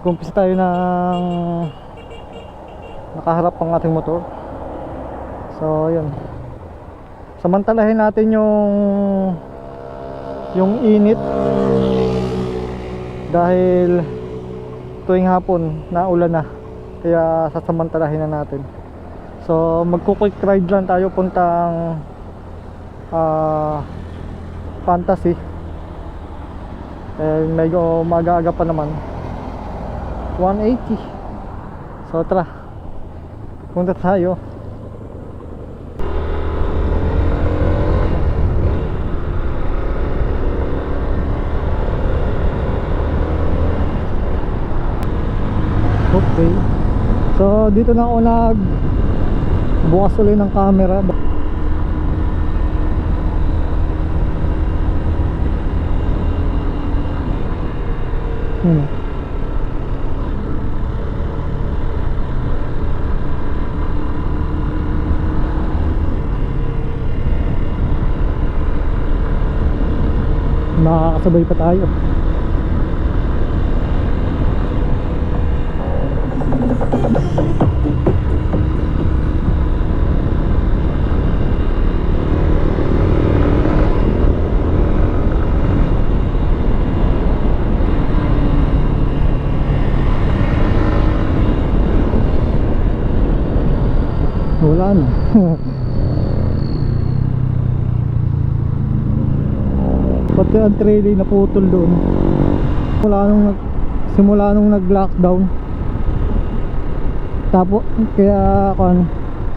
Kumpisa tayo ng nakaharap ang ating motor. So yun, samantalahin natin yung init dahil tuwing hapon na ulan na, kaya sasamantalahin na natin. So magko-quick ride lang tayo puntang Fantasy. Medyo maaga-aga pa naman, 180. So tara, punta tayo. Okay, so dito na ako bukas ulit ng camera. Makakasabay pa tayo. Wala na. Pati ang trailer na putol doon. Simula nung nag-lockdown. Tapos kaya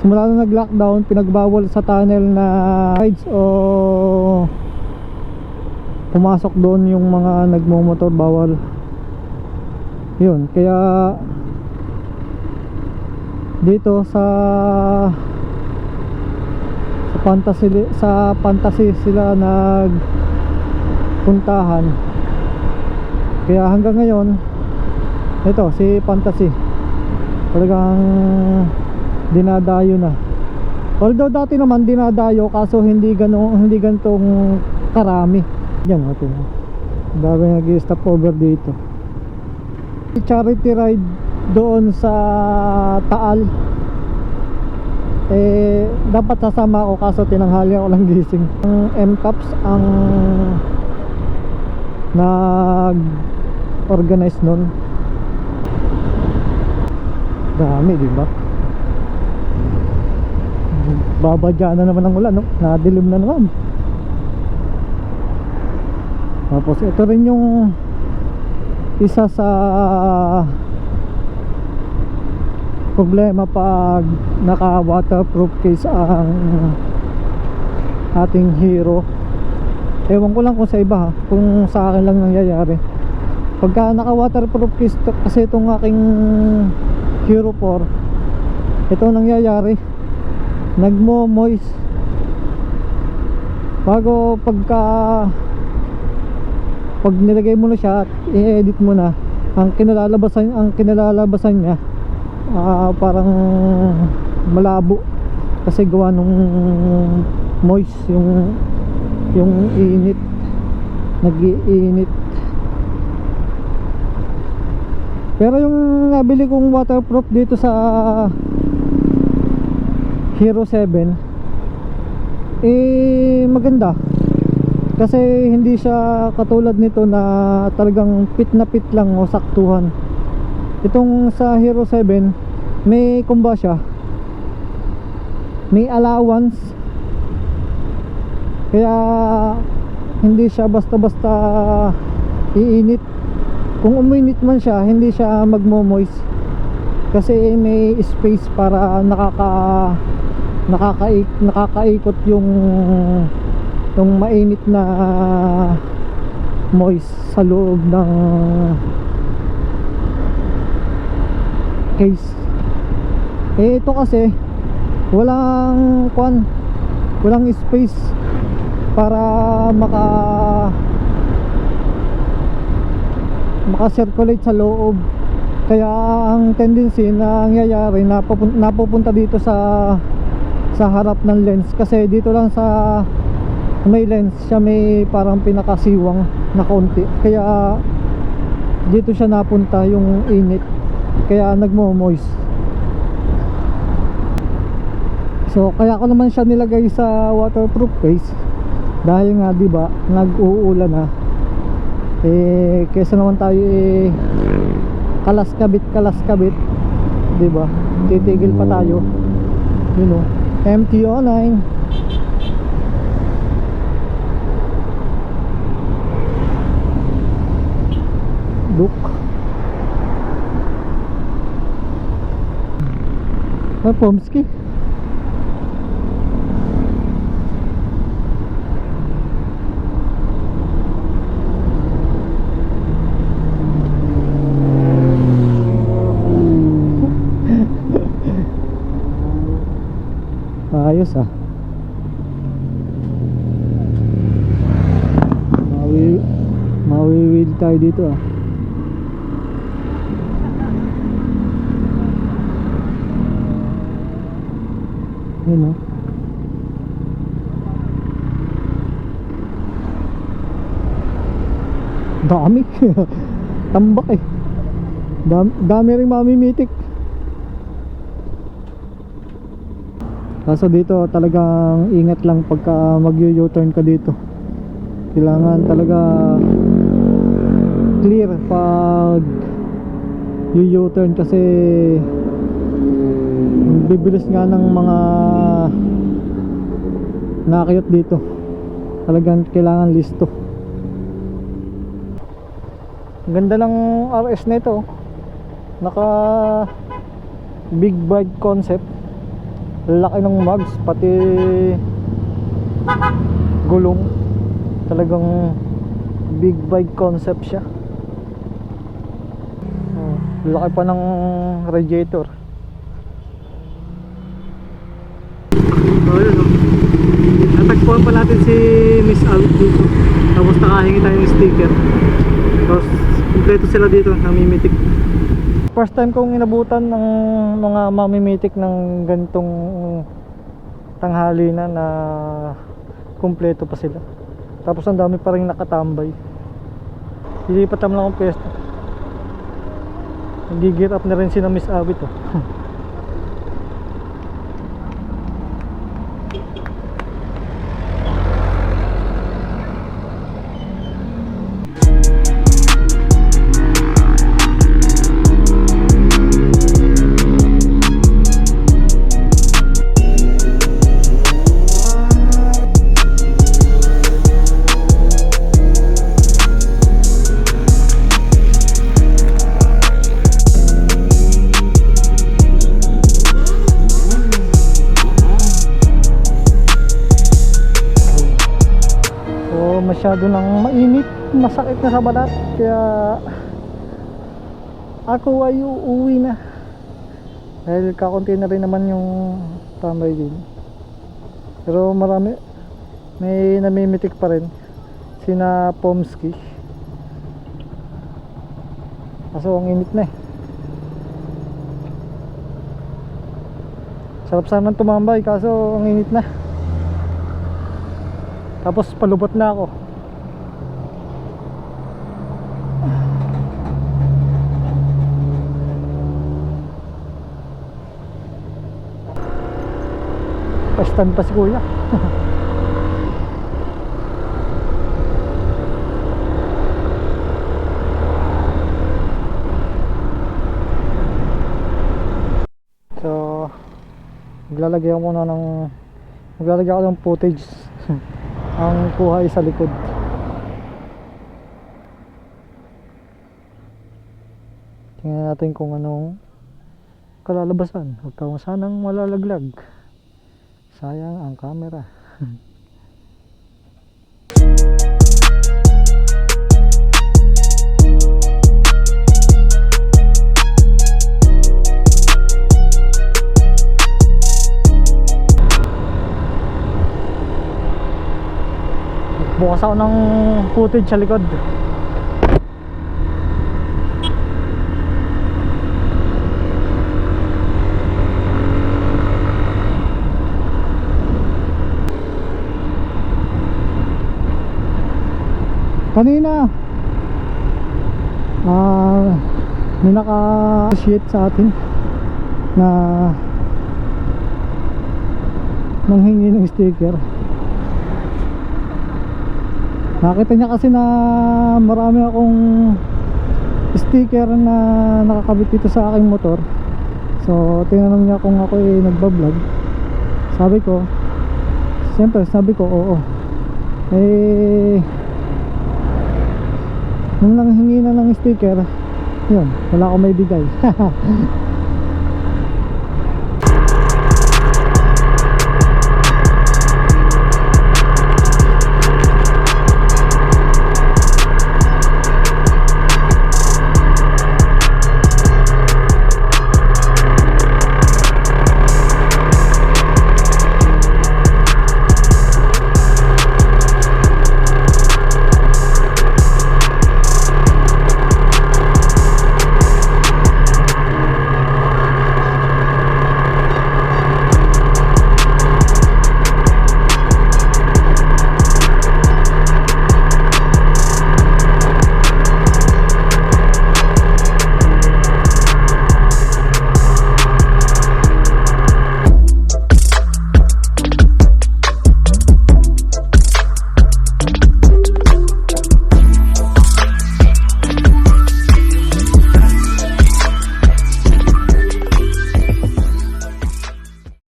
simula nung nag-lockdown, pinagbawal sa tunnel na rides o pumasok doon yung mga nagmo-motor, bawal. Yun, kaya dito sa Fantasy sila nagpuntahan. Kaya hanggang ngayon ito si Fantasy talagang dinadayo na. Although dati naman dinadayo, kaso hindi gantong karami. Yan ito, dami nag-stop over dito. Charity ride doon sa Taal, dapat sasama ako, kaso tinanghali ako lang gising. Ang MCAPS ang nag-organize nun. Dami, diba? Babadya na naman ang ulan, no? Nadilim na naman. Tapos ito rin yung isa sa problema pag naka waterproof case ang ating Hero. Ewan ko lang kung sa iba, kung sa akin lang nangyayari. Pagka naka waterproof case kasi itong aking Hero 4, ito nangyayari, nagmo-moist bago pag nilagay mo na siya at i-edit mo na, ang kinalalabasan niya parang malabo kasi gawa nung moist yung init, nag-iinit. Pero yung nabili kong waterproof dito sa Hero 7 maganda kasi hindi siya katulad nito na talagang pit na pit lang o saktuhan. Itong sa Hero 7 may kumba siya, may allowance, kaya hindi siya basta-basta iinit. Kung uminit man siya, hindi siya magmo-moist kasi may space para nakakaikot yung mainit na moist sa loob ng case. Ito kasi walang space para maka-circulate sa loob. Kaya ang tendency na nangyayari, napupunta dito sa harap ng lens, kasi dito lang sa may lens siya may parang pinakasiwang na konti, kaya dito siya napunta yung init, kaya nagmo-moist. So kaya ko naman siya nilagay sa waterproof case dahil nga 'di ba nag-uulan na. Kaysa naman tayo kalas kabit, 'di ba? Titigil pa tayo. You know, MT-09. Look. Pomski. Ayos ah. Mawiwil tayo dito ah. Yun oh. Dami. Tambak eh. Dami rin mamimitik. Kaso dito talagang ingat lang pagka mag-U-turn ka dito. Kailangan talaga clear pag U-turn kasi bibilis nga ng mga nakakayot dito. Talagang kailangan listo. Ganda ng RS na ito. Naka big bike concept. Laki ng mags, pati gulong. Talagang big bike concept siya. Laki pa ng radiator. Yun o. Natagpuan pa natin si Miss Alt dito. Tapos nakahingi tayo ng sticker. Tapos kompleto sila dito, namimitik. First time kong inabutan ng mga mamimitik ng ganitong tanghali na kompleto pa sila. Tapos ang dami pa rin nakatambay. Lilipat lang akong pwesto. Nag-gear up na rin si na Miss Abit oh. Masyado nang mainit, masakit na sa balat, kaya ako ay uuwi na dahil kakunti na rin naman yung tambay din. Pero marami, may namimitik pa rin sina Pomski. Kaso ang init na eh. Sarap sanang tumambay kaso ang init na. Tapos palubot na ako. Pastan pa si kuya. So maglalagay ako ng footage. Ang kuha ay sa likod. Tingnan natin kung anong kalalabasan. Huwag kang sanang malalaglag. Sayang ang camera. Bukas ako ng footage sa likod. Kanina may naka-appreciate sa atin na nanghingi ng sticker. Nakita niya kasi na marami akong sticker na nakakabit dito sa aking motor. So tinanong niya kung ako ay nagbablog. Sabi ko, siyempre sabi ko oo. Eh nung nanghingi na ng sticker, yun, wala akong may bigay.